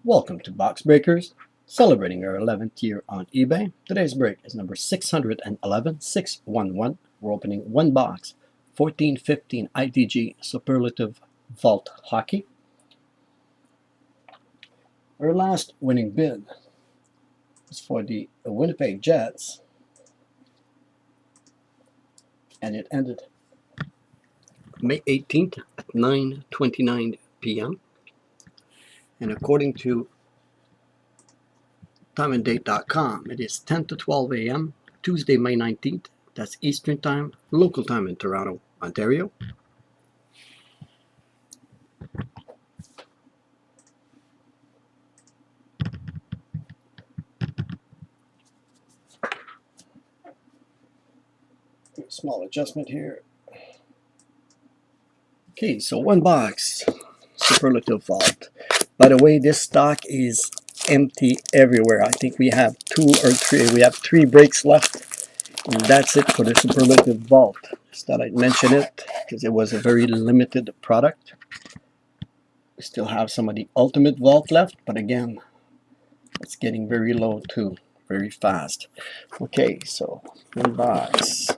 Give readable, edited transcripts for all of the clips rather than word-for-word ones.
Welcome to Box Breakers, celebrating our 11th year on eBay. Today's break is number 611, 611. We're opening one box, 1415 ITG Superlative Vault Hockey. Our last winning bid was for the Winnipeg Jets, and it ended May 18th at 9:29 p.m. And according to timeanddate.com, it is 10 to 12 a.m. Tuesday, May 19th. That's Eastern Time, local time in Toronto, Ontario. Small adjustment here. Okay, so one box, Superlative Vault. By the way, this stock is empty everywhere. I think we have three breaks left, and that's it for the Superlative Vault. Just thought I'd mention it because it was a very limited product. We still have some of the Ultimate Vault left, but again, it's getting very low too, very fast. Okay, so one box.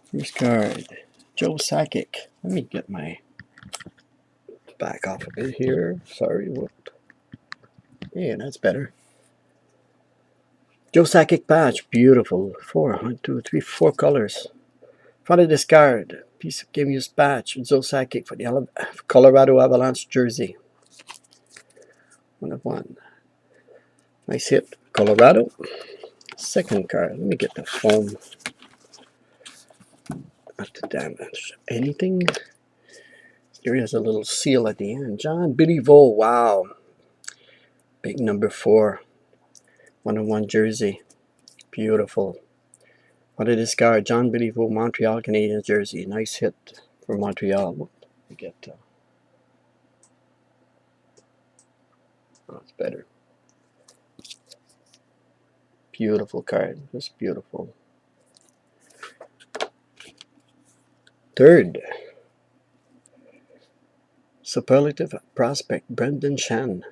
First card, Joe Sakic. Let me get my back off a bit here. Sorry, whoop. Yeah, that's better. Joe Sakic patch, beautiful. 4 colors. Front of this card, piece of game used patch, Joe Sakic for the Colorado Avalanche jersey. 1 of 1. Nice hit, Colorado. Second card, let me get the foam. Not to damage anything. Here has a little seal at the end. John Bidivo, wow. Big number 4. 1 of 1 jersey. Beautiful. What a discard. John Bidivo, Montreal Canadiens jersey. Nice hit for Montreal. We get oh, it's better. Beautiful card. Just beautiful. Third, Superlative Prospect, Brendan Shen.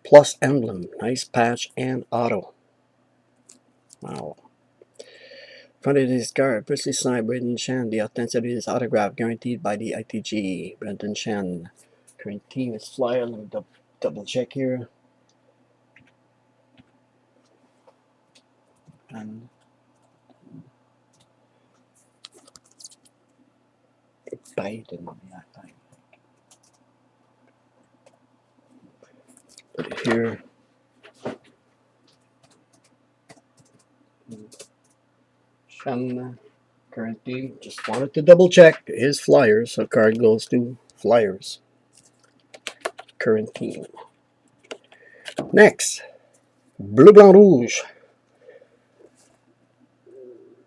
Plus emblem, nice patch and auto. Wow. Front of this card, personally signed Brendan Shen. The authenticity is autograph guaranteed by the ITG. Brendan Shen. Current team is Flyer. Let me double check here. And Biden, yeah, Biden. Put it here. Shen, current team. Just wanted to double check his Flyers. So card goes to Flyers. Current team. Next, Bleu Blanc Rouge.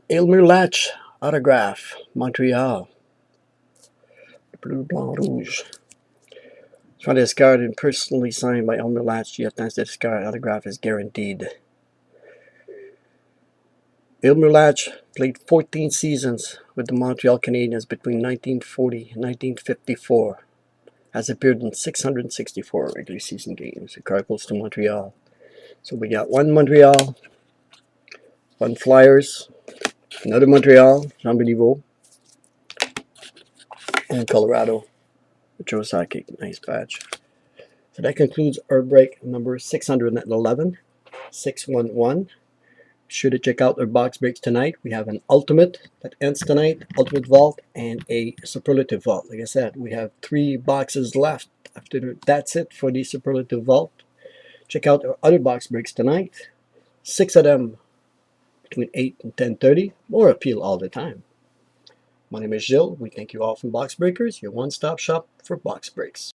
Elmer Latch autograph, Montreal. Bleu Blanc Rouge. Front of this card and personally signed by Elmer Latch. The authenticity of this card autograph is guaranteed. Elmer Latch played 14 seasons with the Montreal Canadiens between 1940 and 1954. Has appeared in 664 regular season games. The card goes to Montreal. So we got 1 Montreal, 1 Flyers, another Montreal, Jean Bidivo, and Colorado, Joe Sakic. Nice patch. So that concludes our break number 611, 611. Be sure to check out our box breaks tonight. We have an Ultimate that ends tonight, Ultimate Vault, and a Superlative Vault. Like I said, we have 3 boxes left. After that's it for the Superlative Vault. Check out our other box breaks tonight. 6 of them between 8 and 10:30. More appeal all the time. My name is Gilles. We thank you all from Box Breakers, your one-stop shop for box breaks.